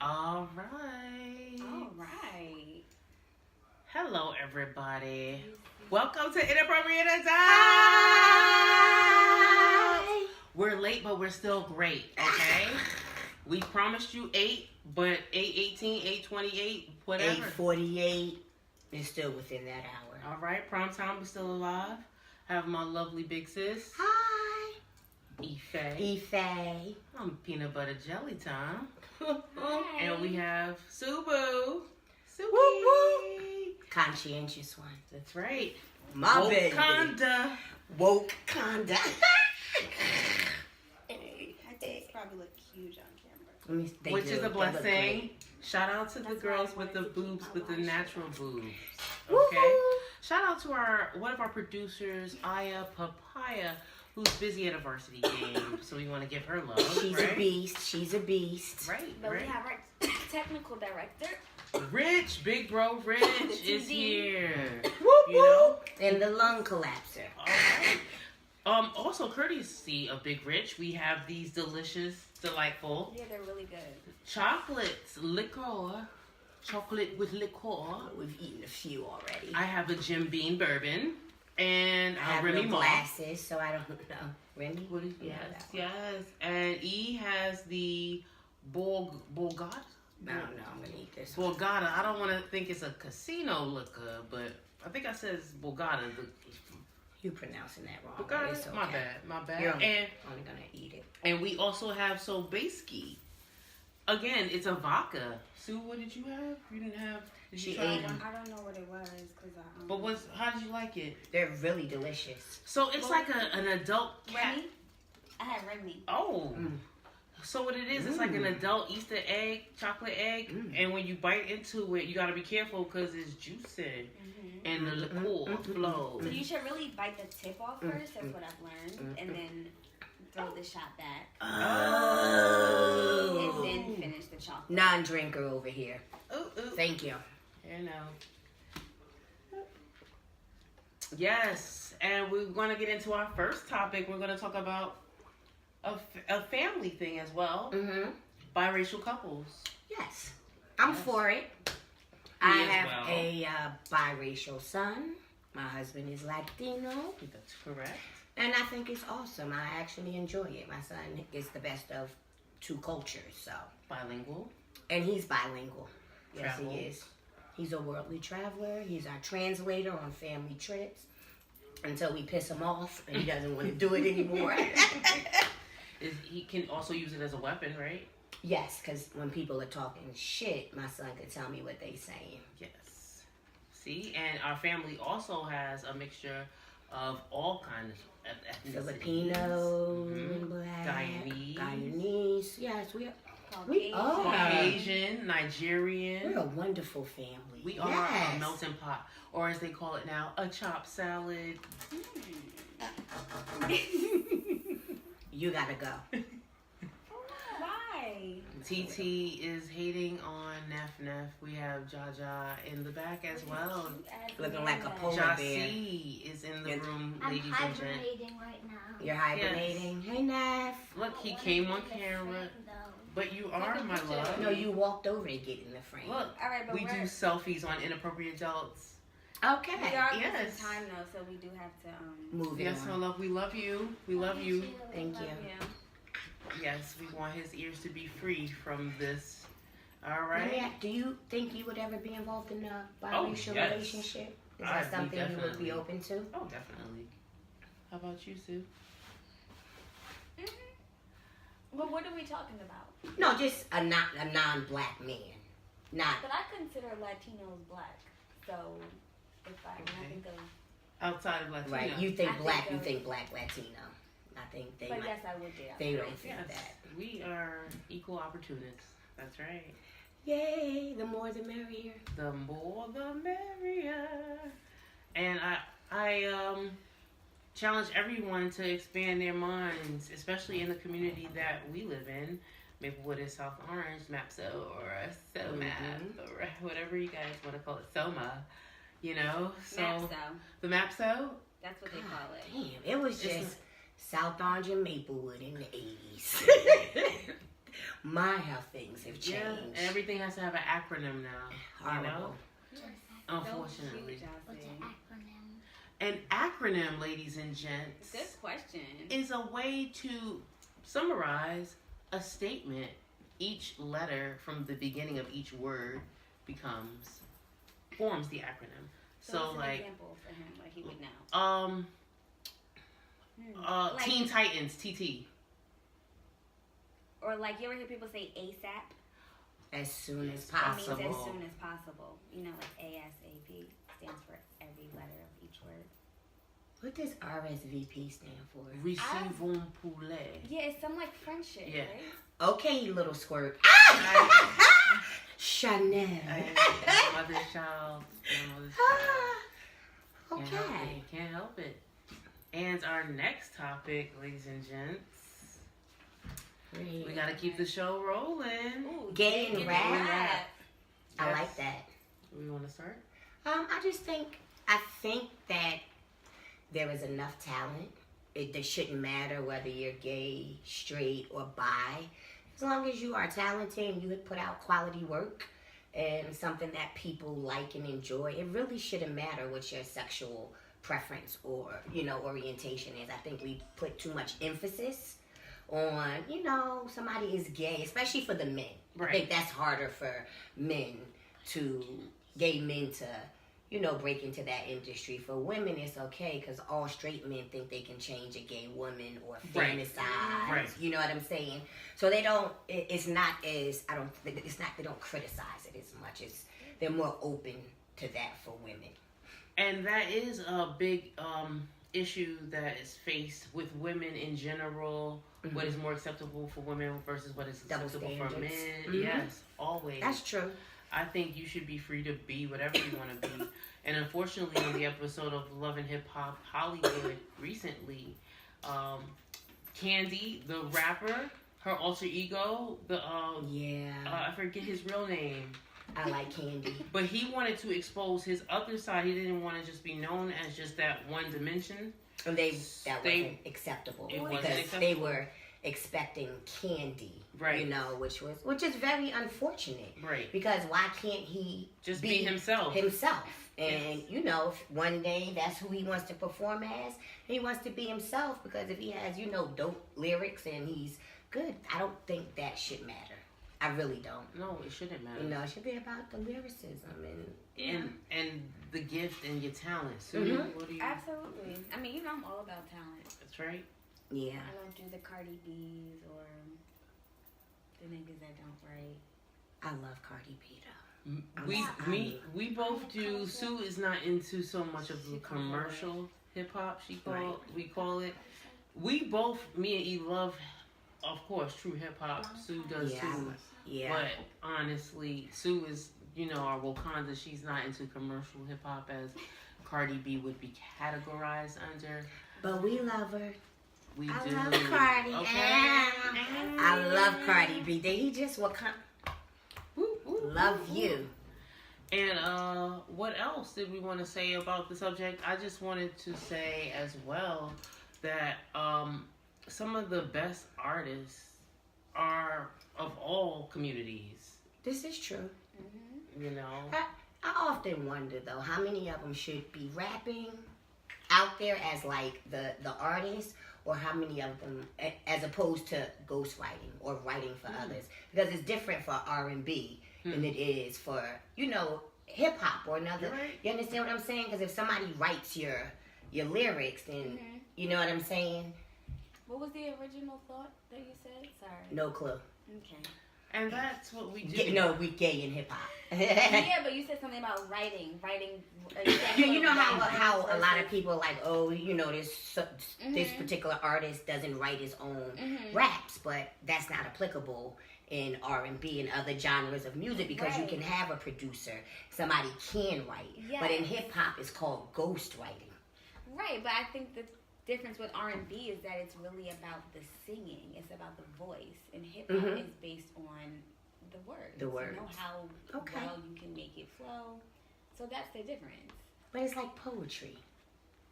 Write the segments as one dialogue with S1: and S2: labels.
S1: All right.
S2: All right.
S1: Hello, everybody. Welcome to Inappropriate Adults.
S3: Hi.
S1: We're late, but we're still great, okay? We promised you 8, but 8:18, 8:28, whatever.
S3: 8:48 is still within that hour.
S1: All right, prime time, we're still alive. I have my lovely big sis,
S3: Hi.
S1: Ife.
S3: Ife.
S1: I'm peanut butter jelly time.
S2: Hi.
S1: And we have Subu. Suki.
S3: Woo, woo. Conscientious one.
S1: That's right.
S3: My baby.
S1: Wakanda.
S3: Woke conda.
S2: I just probably look huge on camera.
S1: Which is a blessing. Shout out to the
S2: That's
S1: girls
S2: why I
S1: with the
S2: wanted to keep
S1: boobs,
S2: my
S1: with the
S2: lashes
S1: natural
S2: up.
S1: boobs.
S3: Woo-hoo.
S1: Okay. Shout out to one of our producers, Aya Papaya, who's busy at a varsity game. So we want to give her love.
S3: She's
S1: right?
S3: a beast. She's a beast.
S1: Right.
S2: But
S1: right.
S2: we have our technical director.
S1: Rich, big bro Rich is
S2: 2D.
S1: here.
S3: Whoop,
S1: You know?
S3: And the lung collapser.
S1: All right. Also, courtesy of Big Rich, we have these delicious, delightful
S2: Yeah, they're really good.
S1: chocolates, chocolate with liqueur.
S3: We've eaten a few already.
S1: I have a Jim Beam bourbon and
S3: I have
S1: Remy
S3: no
S1: Moss.
S3: glasses, so I don't know. Remy?
S1: What is
S3: Yeah,
S1: yes,
S3: that one.
S1: yes. And E has the Borgata.
S3: I don't know. I'm going to eat this one.
S1: Borgata. I don't want to think it's a casino liquor, but I think I said it's Borgata.
S3: You're pronouncing that wrong. but
S1: Borgata.
S3: it's okay.
S1: My bad.
S3: You're only
S1: And
S3: going to eat it.
S1: And we also have Sobeski. Again, it's a vodka. Sue, what did you have? You didn't have. Did you
S3: She
S1: try
S3: ate
S1: one?
S2: I don't know what it was because I.
S1: But how did you like it?
S3: They're really delicious.
S1: So it's like an adult cat.
S2: Remy? I had Remy.
S1: Oh.
S3: Mm.
S1: So what it is, it's like an adult Easter egg, chocolate egg, and when you bite into it, you gotta be careful because it's juicy and the liqueur flows.
S2: So you should really bite the tip off first. That's what I've learned, and then throw the shot back,
S3: Oh.
S2: and then finish the chocolate.
S3: Non-drinker over here.
S1: Ooh, ooh.
S3: Thank you.
S1: You know. Yes, and we're gonna get into our first topic. We're gonna talk about a family thing as well.
S3: Mm-hmm.
S1: Biracial couples.
S3: Yes. I'm
S1: Yes.
S3: for it.
S1: Me
S3: I
S1: as
S3: have
S1: well.
S3: a biracial son. My husband is Latino.
S1: That's correct.
S3: And I think it's awesome. I actually enjoy it. My son is the best of two cultures, so.
S1: Bilingual.
S3: And he's bilingual. Yes,
S1: Travel.
S3: he is. He's a worldly traveler. He's our translator on family trips until we piss him off and he doesn't want to do it anymore.
S1: He can also use it as a weapon, right?
S3: Yes, because when people are talking shit, my son can tell me what they saying.
S1: Yes. See, and our family also has a mixture of all kinds of ethnicities.
S3: Filipino,
S1: Mhm.
S3: black,
S1: Guyanese.
S3: Guyanese. Yes, we
S2: Caucasian.
S3: are.
S1: Caucasian, Nigerian.
S3: We're a wonderful family.
S1: We are
S3: Yes.
S1: a melting pot, or as they call it now, a chopped salad.
S3: You gotta go.
S2: Why?
S1: TT is hating on Neff Neff. We have Jaja in the back as well.
S3: Looking like a polar
S1: Jasi is in the
S3: Yes.
S1: room,
S4: I'm
S1: ladies and gents.
S4: hibernating right now.
S3: You're hibernating. Hey, Neff.
S1: Look, he came on camera. But you are, my love.
S3: No, you walked over to get in the frame.
S1: Look,
S2: All right, but
S1: we do selfies on Inappropriate Adults.
S3: Okay.
S2: We are
S1: Yes.
S2: missing time though, so we do have to
S3: Move it
S1: Yes, my
S3: on.
S1: love, we love you. We love you.
S3: Thank
S2: love
S3: you.
S2: you.
S1: Yes, we want his ears to be free from this. All
S3: Let me
S1: right.
S3: ask, do you think you would ever be involved in a
S1: Oh,
S3: biracial
S1: yes.
S3: relationship? Is
S1: I'd
S3: that
S1: be
S3: something you would
S1: definitely.
S3: be open to?
S1: Oh, definitely. How about you, Sue?
S2: But what are we talking about?
S3: No, just a non-black man. Not
S2: But I consider Latinos black, so if I when I
S1: Okay.
S2: think of,
S1: Outside of Latino.
S3: right. You think
S2: I
S3: black,
S2: think
S3: you
S2: of-
S3: think black Latino. I think they
S2: but
S3: might.
S2: yes, I would do.
S3: They don't think
S1: Yes,
S3: that.
S1: we are equal opportunists. That's right.
S3: Yay! The more the merrier.
S1: The more the merrier. And I challenge everyone to expand their minds, especially in the community that we live in. Maplewood is South Orange, MAPSO, or SOMAP, or whatever you guys want to call it, SOMA. You know? So
S2: Mapso.
S1: the MAPSO?
S2: That's what they call it.
S3: Damn, it was
S1: It's
S3: just South Orange and Maplewood in the 80s. how things have changed.
S1: Yeah, and everything has to have an acronym now.
S3: Horrible.
S1: You know? Unfortunately.
S2: What's an acronym?
S1: An acronym, ladies and gents,
S2: Good question.
S1: is a way to summarize a statement. Each letter from the beginning of each word forms the acronym. So
S2: what's an
S1: like
S2: example for him, what he would know. Like,
S1: Teen Titans, TT.
S2: or like you ever hear people say ASAP?
S3: As soon as
S2: That means
S3: possible.
S2: as soon as possible. You know, like ASAP stands for every letter of each word.
S3: What does RSVP stand for?
S1: Recevons poulet.
S2: Yeah, it's some like French shit,
S1: Yeah.
S2: right?
S3: Okay, you little squirt. Chanel.
S1: Mother's child.
S3: Okay.
S1: Can't help it. And our next topic, ladies and gents, we gotta keep the show rolling.
S2: Ooh,
S3: Gay and rap. I
S1: Yes.
S3: like that.
S1: We want to start?
S3: I think that there is enough talent. It shouldn't matter whether you're gay, straight, or bi. As long as you are talented and you have put out quality work and something that people like and enjoy, it really shouldn't matter what your sexual preference or, orientation is. I think we put too much emphasis on, somebody is gay, especially for the men.
S1: Right.
S3: I think that's harder for gay men to, break into that industry. For women, it's okay because all straight men think they can change a gay woman or fantasize.
S1: Right.
S3: You know what I'm saying? So they don't. It's not. They don't criticize it as much as they're more open to that for women.
S1: And that is a big issue that is faced with women in general.
S3: Mm-hmm.
S1: What is more acceptable for women versus what is acceptable for men.
S3: Mm-hmm.
S1: Yes, always.
S3: That's true.
S1: I think you should be free to be whatever you want to be. And unfortunately, on the episode of Love and Hip Hop Hollywood recently, Candy, the rapper, her alter ego, I forget his real name.
S3: I like Candy.
S1: But he wanted to expose his other side. He didn't want to just be known as just that one dimension.
S3: And that wasn't acceptable.
S1: It wasn't
S3: because
S1: acceptable.
S3: they were expecting Candy.
S1: Right.
S3: Which is very unfortunate.
S1: Right.
S3: Because why can't he
S1: Just be himself.
S3: And one day that's who he wants to perform as. He wants to be himself because if he has, dope lyrics and he's good, I don't think that should matter. I really don't.
S1: No, it shouldn't matter.
S3: It should be about the lyricism
S1: and the gift and your talent. So
S3: Mm-hmm.
S1: what do you?
S2: Absolutely. I mean, I'm all about talent.
S1: That's right.
S3: Yeah.
S2: I don't do the Cardi B's or the niggas that don't write.
S3: I love Cardi B though.
S1: We both do. Sue is not into so much of the commercial hip hop. We call it. We both, me and E, love, of course, true hip hop. Sue does too.
S3: Yeah.
S1: But honestly, Sue is, our Wakanda. She's not into commercial hip hop as Cardi B would be categorized under.
S3: But we love her.
S1: We
S3: I
S1: do.
S3: love Cardi.
S1: Okay.
S3: I love Cardi B. He just love you.
S1: And what else did we want to say about the subject? I just wanted to say as well that some of the best artists are of all communities.
S3: This is true.
S2: Mm-hmm.
S3: I often wonder though, how many of them should be rapping out there as like the artist, or how many of them as opposed to ghostwriting or writing for others, because it's different for R&B than it is for hip hop or another.
S1: Right.
S3: You understand what I'm saying? Because if somebody writes your lyrics, then you know what I'm saying.
S2: What was the original thought that you said? Sorry.
S3: No clue.
S2: Okay.
S1: And that's what we do.
S3: We gay in hip hop.
S2: Yeah, but you said something about writing.
S3: You know how a lot of people like, this particular artist doesn't write his own raps, but that's not applicable in R&B and other genres of music because you can have a producer, somebody can write, but in hip hop it's called ghost writing.
S2: Right, but I think the difference with R&B is that it's really about the singing. It's about the voice, and hip hop is based on the words.
S3: The words.
S2: You know how well you can make it flow. So that's the difference.
S3: But it's like poetry.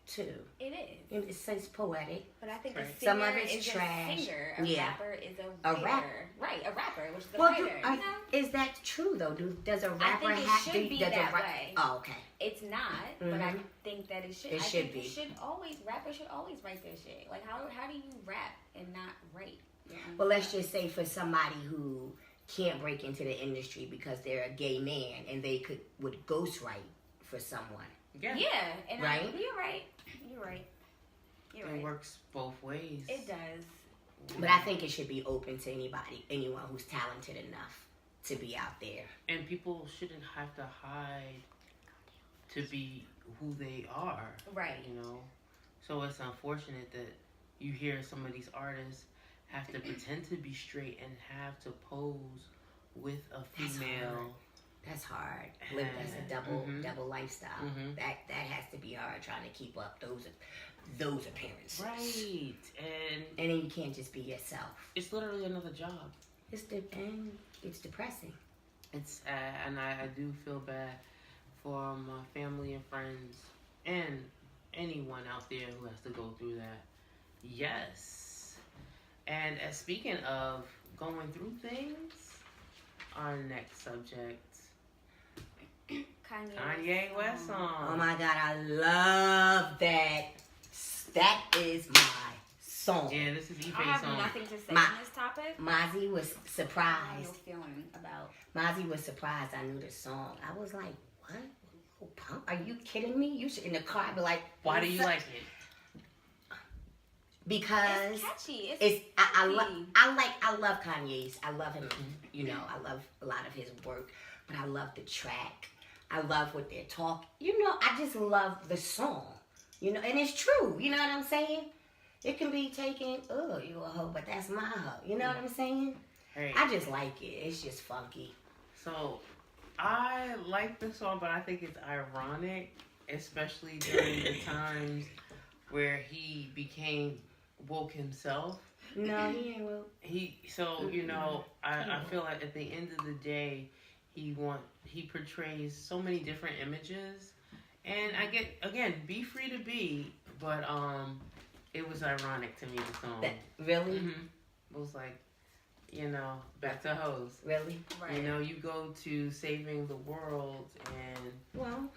S3: too.
S2: It is.
S3: It's poetic.
S2: But I think a
S1: Right.
S2: singer
S3: Some of it's
S2: is
S3: trash.
S2: a singer. A
S3: Yeah.
S2: rapper is
S3: A
S2: a
S3: rap-
S2: writer. Right, a rapper, which is a
S3: Well,
S2: writer.
S3: is that true though? Does a rapper
S2: think it
S3: have
S2: should be
S3: does
S2: that
S3: a
S2: way.
S3: Oh, okay.
S2: It's not, but I
S3: Mhm.
S2: think that it should.
S3: It
S2: I
S3: should
S2: think
S3: be.
S2: rappers should always write their shit. Like, how do you rap and not write your own
S3: Well, let's
S2: stuff?
S3: just say for somebody who can't break into the industry because they're a gay man and they would ghostwrite for someone.
S1: Yeah.
S2: Yeah, and
S3: Right?
S2: you're right. You're right. You're
S1: It
S2: right.
S1: works both ways.
S2: It does.
S3: But I think it should be open to anyone who's talented enough to be out there.
S1: And people shouldn't have to hide to be who they are.
S2: Right.
S1: You know? So it's unfortunate that you hear some of these artists have to pretend to be straight and have to pose with a
S3: That's
S1: female.
S3: hard. That's hard. That's a double lifestyle.
S1: Mhm.
S3: That has to be hard trying to keep up those appearances.
S1: Right. And
S3: And then you can't just be yourself.
S1: it's literally another job.
S3: And it's depressing.
S1: It's sad, and I do feel bad for my family and friends and anyone out there who has to go through that. Yes. And speaking of going through things, our next subject, Kanye West
S3: Oh
S1: song.
S3: my God, I love that. That is my song.
S1: Yeah, this is
S2: I
S1: Iphe's
S2: have
S1: song.
S2: nothing to say
S3: My-
S2: on this topic.
S3: Mozzie was
S2: I have no
S3: surprised.
S2: feeling about.
S3: Mozzie was surprised I knew the song. I was like, what? Oh, pump? Are you kidding me? You should in the car be like,
S1: Why do you
S3: "What's up?"
S1: like it?
S3: Because
S2: It's catchy.
S3: it's
S2: catchy.
S3: I love Kanye's. I love him. You know, I love a lot of his work, but I love the track. I love what they're talking. You know, I just love the song. You know, and it's true. You know what I'm saying? It can be taken, oh, you a hoe, but that's my hoe. You know what I'm saying?
S1: Hey,
S3: I just like it. It's just funky.
S1: so I like the song, but I think it's ironic, especially during the times where he became woke himself.
S3: No, he ain't woke.
S1: I feel like at the end of the day, he portrays so many different images, and I get, again, be free to be, but it was ironic to me, the song.
S3: Really?
S1: It was like, back to hoes.
S3: Really?
S2: Right.
S1: You go to saving the world, and
S3: Well,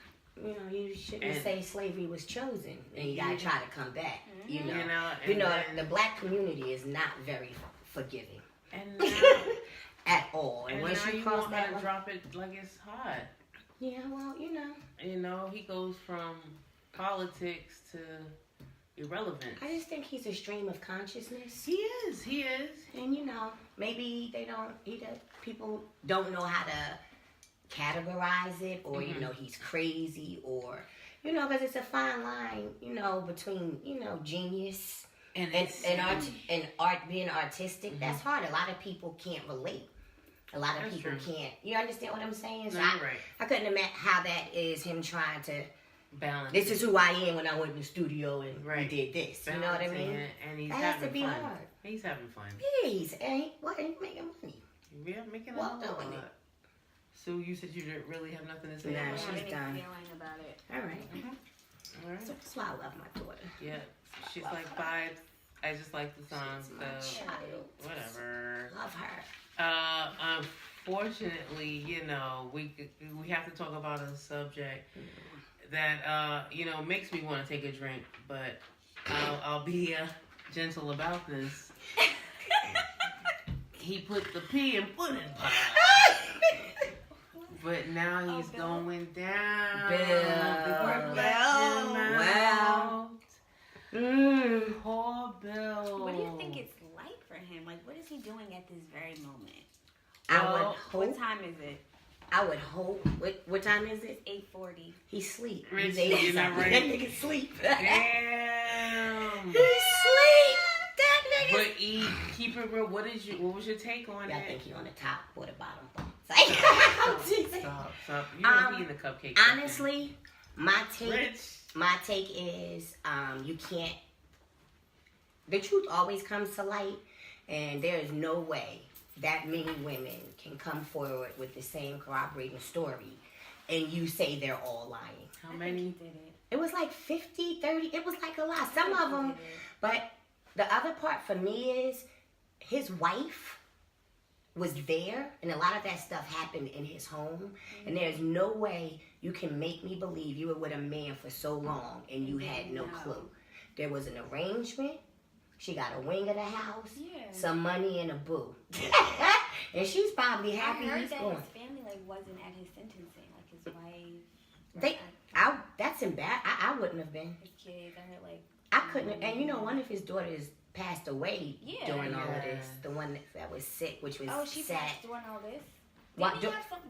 S3: you shouldn't
S1: And-
S3: say slavery was chosen, and you gotta try to come back. You know,
S1: and
S3: the black community is not very forgiving
S1: and now,
S3: at all. And
S1: and
S3: once
S1: now
S3: you
S1: you
S3: cross
S1: want
S3: that
S1: to
S3: line,
S1: drop it like it's hot.
S3: yeah, well,
S1: He goes from politics to irrelevance.
S3: I just think he's a stream of consciousness,
S1: He is.
S3: and maybe people don't know how to categorize it, or he's crazy, or because it's a fine line, between genius
S1: And
S3: art being artistic. That's hard. A lot of people can't relate. A lot of
S1: That's
S3: people
S1: true.
S3: can't. You understand what I'm saying? So
S1: No, you're right.
S3: I couldn't imagine how that is him trying to.
S1: Balance.
S3: This is who I am when I went in the studio and
S1: Right.
S3: we did this. You know what I
S1: Balancing
S3: mean?
S1: it, and he's
S3: That has
S1: having
S3: to be
S1: fun.
S3: hard.
S1: He's having fun.
S3: He's making money.
S1: Yeah, making a
S3: Well,
S1: lot.
S3: doing it.
S1: So you said you didn't really have nothing to say
S3: Nah,
S2: I don't
S1: about
S2: have
S3: she's
S1: it?
S2: any
S3: done.
S2: feeling about it.
S3: All right.
S1: All right.
S3: So that's why I love my daughter.
S1: Yeah, she's like vibes. I just like the song,
S3: She's my
S1: so
S3: child.
S1: whatever.
S3: Love her.
S1: Unfortunately, we have to talk about a subject that makes me want to take a drink, but I'll be gentle about this. He put the pea in pudding pie, but now he's going down.
S3: Bill.
S2: Wow.
S1: Poor Bill.
S2: What do you think it's like for him? Like, what is he doing at this very moment?
S3: I
S1: Well,
S3: would
S2: What
S3: hope.
S2: time is it?
S3: I would hope. What time is it?
S2: 8:40.
S3: He sleep.
S1: Rich,
S3: He's 80
S1: you know,
S3: something.
S1: right?
S3: That nigga sleep.
S1: Damn.
S3: He sleep. That nigga.
S1: But keep it real. What was your take on
S3: Y'all
S1: it?
S3: think he on the top or the bottom?
S1: Stop. You know he in the cupcake.
S3: Honestly, my take
S1: Rich.
S3: is you can't. The truth always comes to light, and there is no way that many women can come forward with the same corroborating story and you say they're all lying.
S1: How many?
S2: Did it.
S3: It was like 50, 30. It was like a lot. Some of them. But the other part for me is his wife was there, and a lot of that stuff happened in his home. And there's no way you can make me believe you were with a man for so long and you had no clue. There was an arrangement. She got a wing of the house, some money, and a boo. And she's probably happy
S2: I heard
S3: he's
S2: that
S3: gone.
S2: his family wasn't at his sentencing, like his wife.
S3: That's embarrassing. I wouldn't have been.
S2: His kids. I heard like.
S3: I couldn't. And one of his daughters passed away during all of this. The one that was sick, which was
S2: she
S3: sad.
S2: passed during all this.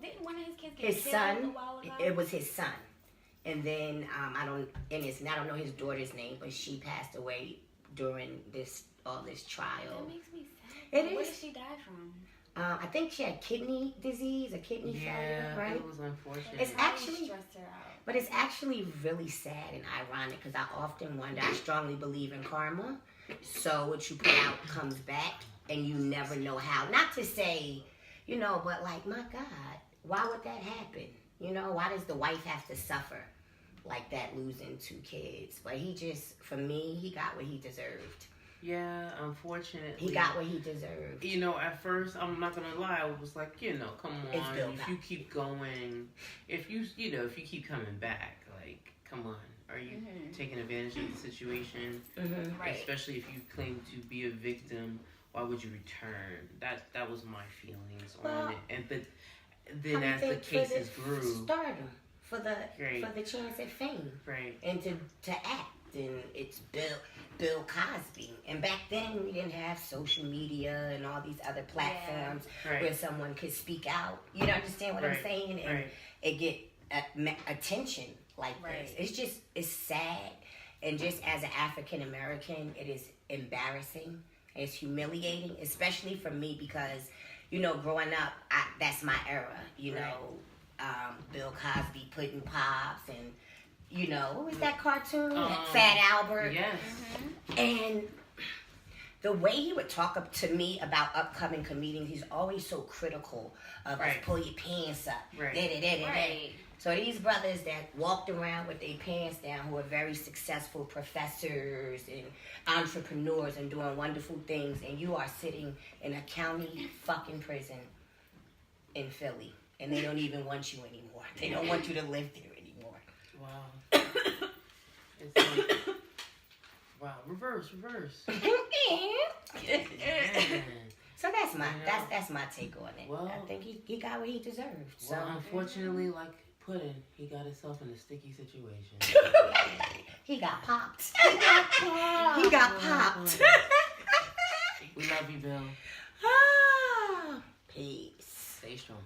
S2: Didn't one of his kids get
S3: His
S2: killed
S3: son.
S2: a while ago?
S3: It was his son. And then I don't know his daughter's name, but she passed away during all this trial.
S2: That makes me sad.
S3: It
S2: Where
S3: is.
S2: did she die from?
S3: I think she had kidney disease, a kidney failure, right?
S1: It was unfortunate.
S3: It's actually
S2: stressed her out.
S3: But it's actually really sad and ironic because I often wonder. I strongly believe in karma. So what you put out comes back, and you never know how. Not to say, but like, my God, why would that happen? Why does the wife have to suffer like that, losing 2 kids? But for me, he got what he deserved.
S1: Yeah, unfortunately.
S3: He got what he deserved.
S1: At first, I'm not gonna lie, I was like, come on, if you keep going, if you keep coming back, like, come on, are you taking advantage of the situation?
S2: Right.
S1: Especially if you claim to be a victim, why would you return? That was my feelings on it. But then as the cases grew,
S3: stardom for the chance at fame,
S1: right,
S3: and to act. And it's Bill Cosby. And back then, we didn't have social media and all these other platforms where someone could speak out. You understand what I'm saying? And it get attention like this. It's sad. And just as an African American, it is embarrassing. It's humiliating, especially for me because, growing up, that's my era. Bill Cosby, Puddin' Pops, and what was that cartoon? Fat Albert.
S1: Yes.
S3: And the way he would talk up to me about upcoming comedians, he's always so critical of us, pull your pants up.
S2: Right.
S3: So these brothers that walked around with their pants down, who are very successful professors and entrepreneurs and doing wonderful things, and you are sitting in a county fucking prison in Philly, and they don't even want you anymore. They don't want you to live there anymore.
S1: Wow. It's like, wow. Reverse. Yeah.
S3: So that's my take on it. Well, I think he got what he deserved. So
S1: unfortunately, like Puddin', he got himself in a sticky situation.
S3: He got popped. He got popped.
S1: We love you, Bill.
S3: Peace.
S1: Stay strong.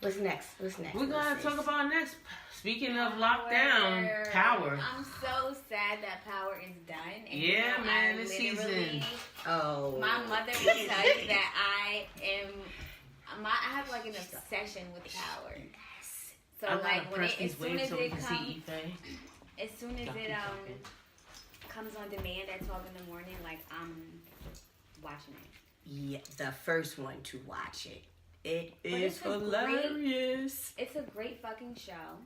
S3: What's next?
S1: We're gonna talk about next. Speaking of lockdown, Power.
S2: I'm so sad that Power is done. And
S1: man, this season.
S3: Oh.
S2: My mother will tell you that I have like an obsession with Power. So like as soon as it comes on demand at 12 in the morning, like I'm watching it.
S3: Yeah, the first one to watch it. It is hilarious.
S2: It's a great fucking show.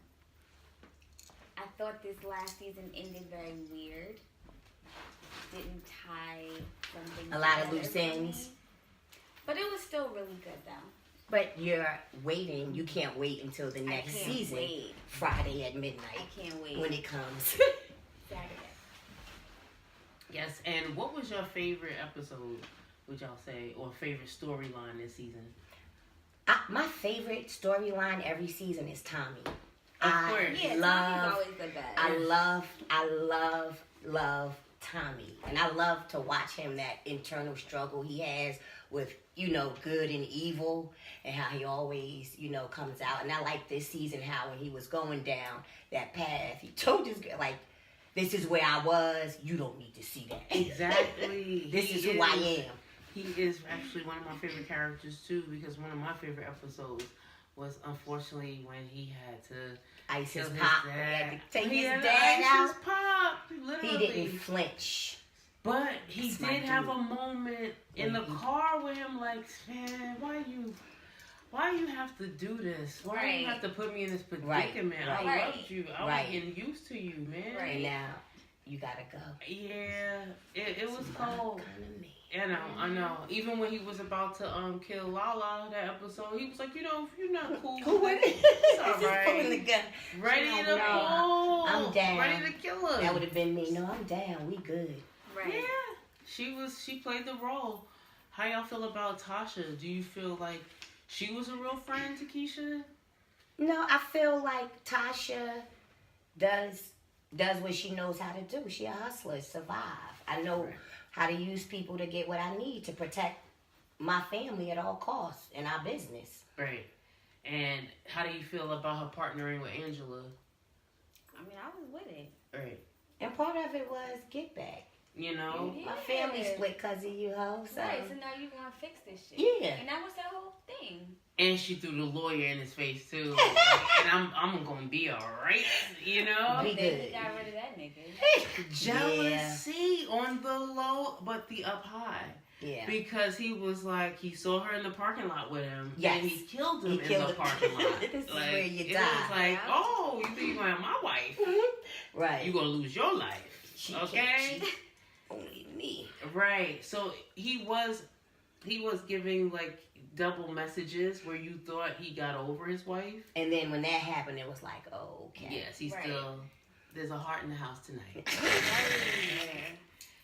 S2: I thought this last season ended very weird. Didn't tie something.
S3: A lot of loose ends.
S2: But it was still really good though.
S3: But you're waiting. You can't wait until the next season.
S2: Wait.
S3: Friday at midnight.
S2: I can't wait.
S3: When it comes.
S2: Saturday.
S1: Yes, and what was your favorite episode, would y'all say, or favorite storyline this season?
S2: My favorite storyline every season is Tommy.
S1: Of course.
S2: Yeah,
S3: love,
S2: Tommy's always the best.
S3: I love Tommy. And I love to watch him, that internal struggle he has with, good and evil, and how he always, comes out. And I like this season how when he was going down that path, he told this girl, like, this is where I was, you don't need to see that.
S1: Exactly.
S3: This is who I am.
S1: He is actually one of my favorite characters too, because one of my favorite episodes was unfortunately when he had to
S3: ice his
S1: kill
S3: pop.
S1: his
S3: He had
S1: dad.
S3: to take
S1: He
S3: his
S1: had to
S3: dad
S1: ice
S3: out.
S1: his pop, literally.
S3: He didn't flinch.
S1: But he
S3: That's my
S1: did have
S3: dude.
S1: a moment in the car with him, like, man, why you? why you have to do this? Why
S2: Right.
S1: you have to put me in this predicament?
S3: Right.
S1: I
S2: Right.
S1: loved you. I
S3: Right.
S1: was getting used to you, man.
S2: Right.
S3: And now you gotta go.
S1: Yeah, it was
S3: It's my
S1: cold.
S3: kind of man.
S1: I know. Even when he was about to kill Lala that episode, he was like, if you're not cool with it, it's all
S3: Just pulling the
S1: right.
S3: gun.
S1: Ready
S3: No,
S1: to pull.
S3: I'm down.
S1: Ready to kill her.
S3: That would have been me. No, I'm down. We good.
S2: Right.
S1: Yeah, she played the role. How y'all feel about Tasha? Do you feel like she was a real friend to Keisha?
S3: No, I feel like Tasha does what she knows how to do. She a hustler, survive. I know how to use people to get what I need to protect my family at all costs and our business.
S1: Right. And how do you feel about her partnering with Angela?
S2: I mean, I was with it.
S1: Right.
S3: And part of it was get back.
S1: You know?
S2: Yeah.
S3: My family split because of you, ho. So.
S2: Right, so now you want to fix this shit.
S3: Yeah.
S2: And that was the whole thing.
S1: And she threw the lawyer in his face too. And I'm gonna be alright, you know?
S3: We
S2: Then
S3: good.
S2: he got rid of that nigga.
S1: Jealousy on the low, but the up high.
S3: Yeah.
S1: Because he was like, he saw her in the parking lot with him.
S3: Yes.
S1: And he killed him
S3: He
S1: in
S3: killed
S1: the
S3: him.
S1: parking lot.
S3: This is
S1: like,
S3: where you
S1: it
S3: die.
S1: was like, oh, you think you're gonna have my wife?
S3: Right.
S1: You're gonna lose your life.
S3: She
S1: Okay?
S3: Only me.
S1: Right. So he was giving like double messages where you thought he got over his wife.
S3: And then when that happened, it was like, oh, okay.
S1: Yes, he's
S2: Right.
S1: still. There's a heart in the house tonight.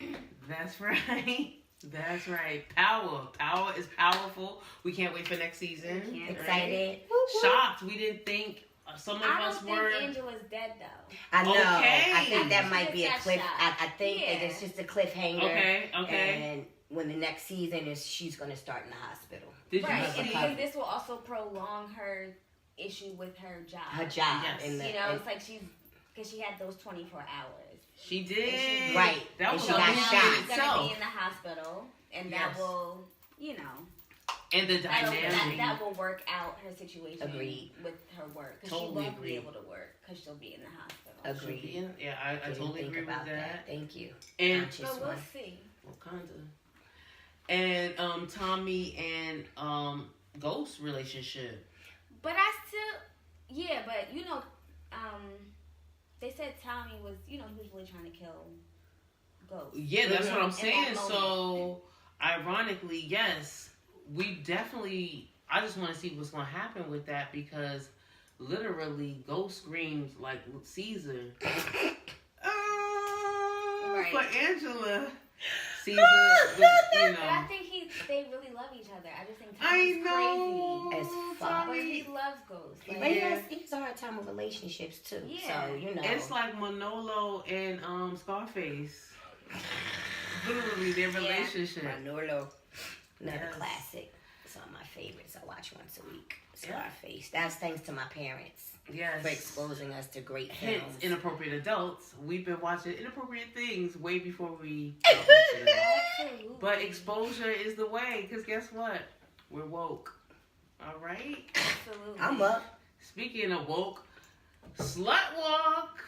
S2: Yeah.
S1: That's right. That's right. Power is powerful. We can't wait for next season.
S2: We can't.
S3: Excited.
S1: Shocked. We didn't think. Some of
S2: I
S1: us
S2: don't
S1: were.
S2: think Angela's dead though.
S3: I know.
S1: Okay.
S3: I think that
S2: She
S3: might be a
S2: just
S3: cliff.
S2: got shot.
S3: I think
S2: Yeah.
S3: it's just a cliffhanger.
S1: Okay.
S3: And when the next season is, she's going to start in the hospital.
S1: Did
S2: Right,
S1: you
S2: and
S1: see?
S2: because this will also prolong her issue with her job.
S3: Her job.
S1: Yes.
S3: In the,
S2: You know, it's like because she had those 24 hours.
S1: She did.
S3: Right.
S1: That
S3: And
S1: was
S3: she
S1: a
S3: got
S1: movie
S3: shot.
S1: in
S2: She's gonna
S1: itself.
S2: be in the hospital, and
S1: Yes.
S2: that will,
S1: And the
S2: that
S1: dynamic.
S2: will work out her situation
S3: Agreed.
S2: with her work because
S1: Totally
S2: she won't
S1: agree.
S2: be able to work because she'll be in the hospital.
S3: Agreed.
S1: Yeah, I
S3: Didn't
S1: totally
S3: think
S1: agree with
S3: about
S1: that.
S3: Thank you.
S1: And
S3: Conscious
S2: But we'll
S3: one.
S2: see.
S1: Wakanda. And Tommy and Ghost relationship.
S2: But I still, but they said Tommy was, he was really trying to kill Ghost.
S1: Yeah, that's what I'm
S2: In
S1: saying.
S2: that
S1: So, ironically, yes, we definitely. I just want to see what's going to happen with that because literally, Ghost screams like Caesar.
S2: Right.
S1: For Angela. Caesar, was,
S2: But I think they really love each other. I just think Tommy's
S1: know.
S2: crazy.
S3: As fuck.
S2: But he loves Ghost. Like,
S3: But
S1: Yeah.
S3: he's a hard time with relationships too.
S2: Yeah.
S3: So,
S1: It's like Manolo and Scarface. Literally, their relationship.
S3: Manolo. Another
S1: Yes.
S3: classic. It's on my favorites. I watch once a week.
S1: Yeah.
S3: Scarface. That's thanks to my parents
S1: Yes.
S3: for exposing us to great
S1: Hence,
S3: films.
S1: inappropriate adults. We've been watching inappropriate things way before we. published it.
S2: absolutely.
S1: But exposure is the way, because guess what? We're woke. All right?
S2: Absolutely.
S3: I'm up.
S1: Speaking of woke, Slut Walk.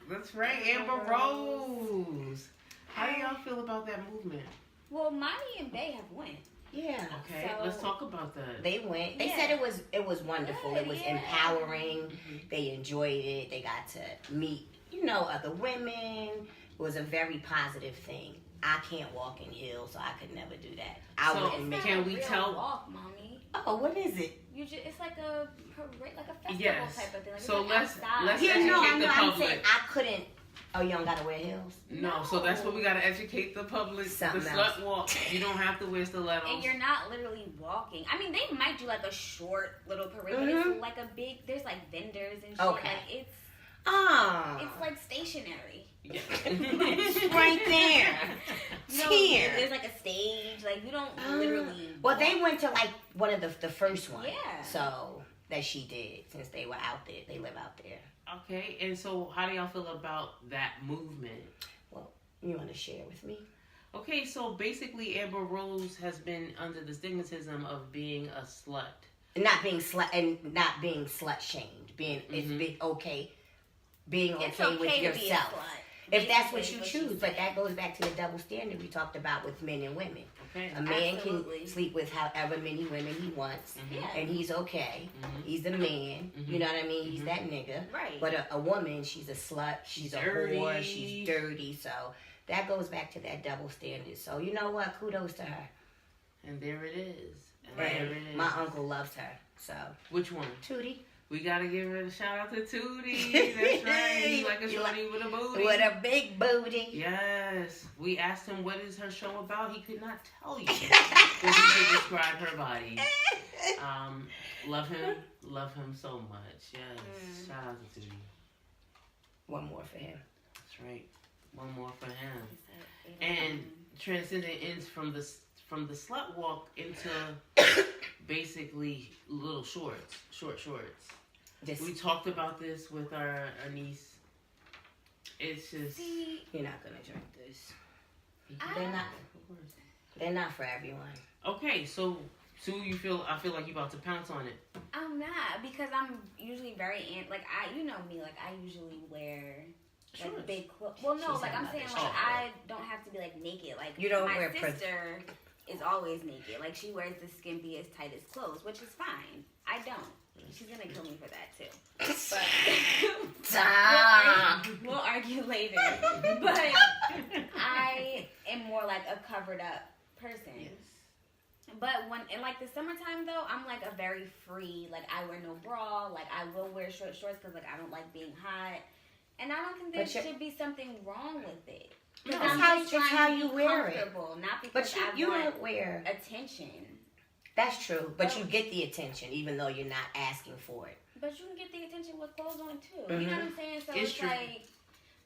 S1: That's right, Amber Rose. How do y'all feel about that movement?
S2: Well, Mommy and Bay have went.
S3: Yeah.
S1: Okay,
S2: So-
S1: let's talk about that.
S3: They went. They
S2: Yeah.
S3: said it was wonderful.
S2: Good,
S3: It was
S2: yeah.
S3: empowering.
S1: Mhm.
S3: They enjoyed it. They got to meet, other women. It was a very positive thing. I can't walk in heels, so I could never do that. I
S1: So,
S3: wouldn't make
S1: Can
S2: Not a
S1: we
S2: real
S1: tell-
S2: Walk, Mommy.
S3: Oh, what is it?
S2: It's like a parade, like a festival
S1: Yes.
S2: type of thing. Like,
S1: So
S2: it's like
S1: let's-
S2: outside.
S1: let's
S3: Yeah, no,
S1: educate the
S3: I'm
S1: public.
S3: saying I couldn't. Oh, you don't gotta wear heels.
S1: No, so that's what we got to educate the public.
S3: Something
S1: the
S3: else.
S1: Slut Walk. You don't have to wear stilettos.
S2: And you're not literally walking. I mean, they might do like a short little parade, but
S3: Mhm.
S2: it's like a big. There's like vendors and shit.
S3: Okay.
S2: Like
S3: Ah,
S2: it's like stationary.
S1: Yeah.
S3: right there.
S2: You know,
S3: Here.
S2: there's like a stage. Like you don't literally.
S3: Well, they
S2: walk.
S3: went to like one of the first ones.
S2: Yeah.
S3: So that she did since they were out there. They live out there.
S1: Okay, and so how do y'all feel about that movement?
S3: You want to share with me?
S1: Okay, so basically Amber Rose has been under the stigmatism of being a slut.
S3: Not being slut shamed. Being it's
S1: Mhm.
S3: been okay. Being okay,
S2: It's okay
S3: with
S2: to be a
S3: yourself.
S2: slut.
S3: If that's what you
S2: Basically,
S3: choose,
S2: she's
S3: but that
S2: saying.
S3: goes back to the double standard we talked about with men and women.
S1: Okay.
S3: A man
S2: Absolutely.
S3: can sleep with however many women he wants,
S2: Yeah.
S3: and he's okay.
S1: Mhm.
S3: He's the man. You know what I mean? He's that nigga.
S2: Right.
S3: But a woman, she's a slut. She's a
S1: Dirty.
S3: whore. She's dirty. So that goes back to that double standard. So you know what? Kudos to her.
S1: And there it is. And
S3: And
S1: there it is.
S3: my uncle loves her. So
S1: Which one?
S3: Tootie.
S1: We gotta give it a shout out to Tootie. That's right. He's like a
S3: You
S1: shorty with a booty.
S3: With a big booty.
S1: Yes. We asked him what is her show about. He could not tell you. But he could describe her body. Love him. Love him so much. Yes. Shout out to Tootie.
S3: One more for him.
S1: That's right. One more for him. And transcending ends from the slut walk into basically little short shorts.
S3: Just,
S1: We talked about this with our niece. It's just
S2: See,
S3: you're not gonna drink this.
S2: I-
S3: They're not for everyone.
S1: Okay, so Sue, I feel like you about to pounce on it.
S2: I'm not, because I'm usually very like you know me, like I usually wear like
S1: Shorts.
S2: big clothes. Well, no,
S3: She's
S2: like I'm
S3: talking
S2: saying,
S3: about
S2: like
S3: the
S2: I don't have to be like naked. Like
S3: You don't
S2: my
S3: wear
S2: sister is always naked. Like she wears the skimpy, tightest clothes, which is fine. I don't. She's gonna kill me for that too. But we'll argue later. But I am more like a covered up person.
S1: Yes.
S2: But in like the summertime though, I'm like a very free. Like I wear no bra. Like I will wear short shorts because like I don't like being hot. And I don't think there should be something wrong with it.
S3: No,
S2: I'm
S3: it's
S2: just
S3: how
S2: trying to
S3: you
S2: be
S3: wear it.
S2: comfortable, not because
S3: But you
S2: I want
S3: don't wear.
S2: attention.
S3: That's true. But you get the attention even though you're not asking for it.
S2: But you can get the attention with clothes on too.
S3: Mhm.
S2: You know what I'm saying? So
S1: It's
S2: it's
S1: true.
S2: like,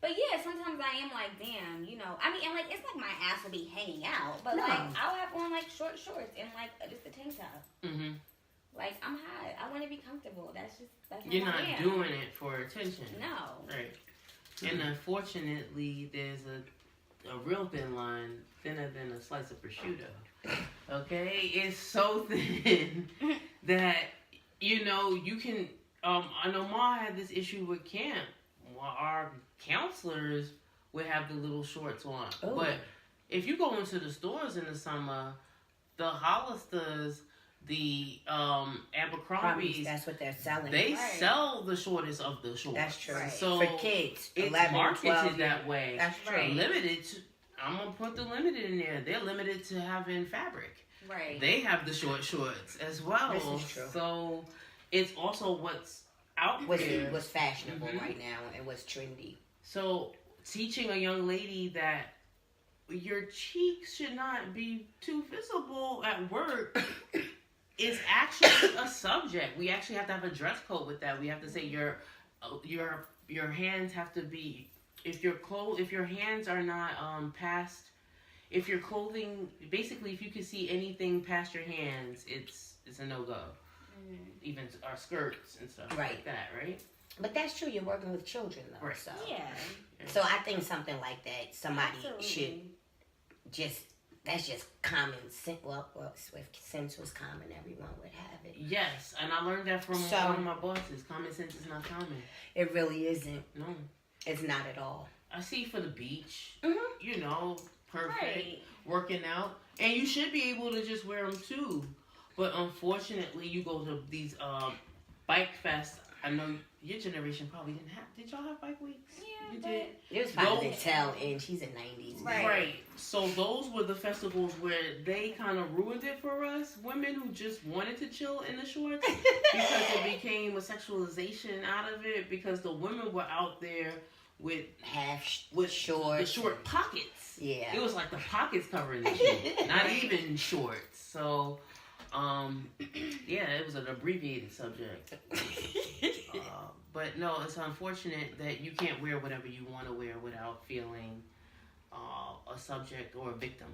S2: but yeah, sometimes I am like, damn, you know. I mean, and like it's like my ass will be hanging out, but
S3: No.
S2: like I'll have on like short shorts and like just a tank top.
S1: Mm-hmm.
S2: Like I'm hot. I want to be comfortable. That's
S1: You're
S2: how
S1: not
S2: I am.
S1: doing it for attention.
S2: No.
S1: Right. And unfortunately, there's a real thin line, thinner than a slice of prosciutto. Okay? It's so thin that, you know, you can... I know Ma had this issue with camp. Well, our counselors would have the little shorts on.
S3: Oh.
S1: But if you go into the stores in the summer, the Hollisters, the Abercrombie's,
S3: That's what they're selling.
S1: they
S2: Right.
S1: sell the shortest of the shorts.
S3: That's true.
S2: Right.
S1: So
S3: For kids,
S1: it's
S3: 11,
S1: marketed
S3: 12,
S1: that way.
S3: That's true.
S2: Right.
S1: Limited to, I'm gonna put the limited in there. They're limited to having fabric.
S2: Right.
S1: They have the short shorts as well.
S3: This is true.
S1: So it's also what's out there.
S3: What's fashionable
S1: Mhm.
S3: right now and what's trendy.
S1: So teaching a young lady that your cheeks should not be too visible at work is actually a subject. We actually have to have a dress code with that. We have to say your hands have to be, if your hands are not past, if your clothing, basically if you can see anything past your hands, it's a no-go. Even our skirts and stuff like that, right?
S3: But that's true. You're working with children, though.
S1: Right.
S3: So.
S2: Yeah.
S3: So I think something like that, somebody
S2: Absolutely.
S3: should just, that's just common sense. Well, if sense was common, everyone would have it.
S1: Yes, and I learned that from
S3: So-
S1: one of my bosses. Common sense is not common.
S3: It really isn't.
S1: No.
S3: It's not at all.
S1: I see for the beach,
S3: Mhm.
S1: you know, perfect,
S2: Right.
S1: working out. And you should be able to just wear them too. But unfortunately, you go to these bike fests. I know your generation probably didn't have. Did y'all have bike weeks?
S2: Yeah,
S1: You
S2: but
S1: did?
S3: It was probably
S1: Those-
S3: the tail end. She's in 90s.
S2: Right.
S1: So those were the festivals where they kind of ruined it for us, women who just wanted to chill in the shorts, because it became a sexualization out of it, because the women were out there with
S3: With shorts.
S1: the short pockets.
S3: Yeah.
S1: It was like the pockets covering the shit, not even shorts. So, yeah, it was an abbreviated subject. But no, it's unfortunate that you can't wear whatever you want to wear without feeling a subject or a victim.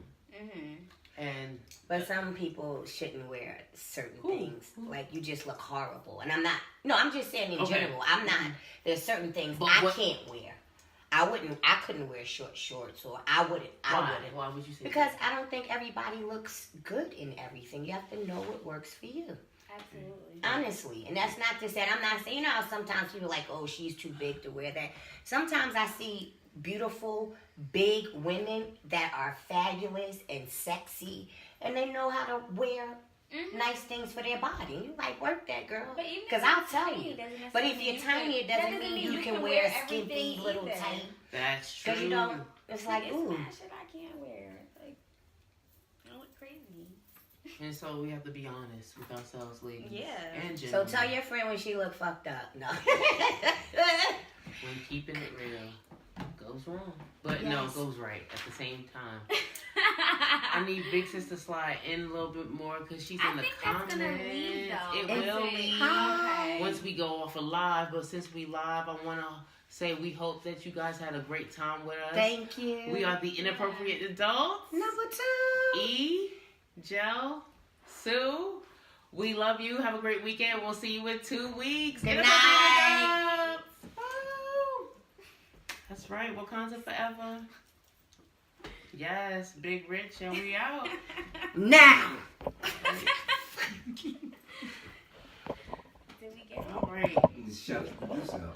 S1: And
S3: But some people shouldn't wear certain
S1: Who?
S3: things. Like, you just look horrible. And I'm not, no, I'm just saying in
S1: Okay.
S3: general. I'm not, there's certain things
S1: But
S3: I
S1: what-
S3: can't wear. I couldn't wear short shorts, or I wouldn't.
S1: why would you say
S3: Because
S1: that?
S3: I don't think everybody looks good in everything. You have to know what works for you.
S2: Absolutely.
S3: Honestly. And that's not to say, I'm not saying, you know how sometimes people are like, oh, she's too big to wear that. Sometimes I see beautiful, big women that are fabulous and sexy, and they know how to wear nice things for their body. You like, work that, girl. Because I'll tell you. But if you're tiny, it doesn't mean you can wear skimpy little tight.
S1: That's true.
S3: Because you don't. It's like, ooh.
S2: Shit I can't wear. Like, I look crazy.
S1: And so we have to be honest with ourselves, ladies.
S2: Yeah.
S1: And
S3: So
S1: gentlemen.
S3: tell your friend when she look fucked up. No.
S1: When keeping it real goes wrong. But no, it goes right at the same time. I need Big Sis to slide in a little bit more because she's in the comments.
S2: That's gonna leave, though.
S1: It will leave
S2: Okay.
S1: once we go off a live. But since we live, I want to say we hope that you guys had a great time with us.
S3: Thank you.
S1: We are the Inappropriate Adults.
S3: Number 2.
S1: E, Jel, Sue. We love you. Have a great weekend. We'll see you in 2 weeks.
S3: Good
S1: Inappropriate
S3: night.
S1: Adults. Woo. That's right. Wakanda forever. Yes, Big Rich, and we out.
S3: Now.
S2: Did we get it?
S1: All right.
S4: Shout out to the producer.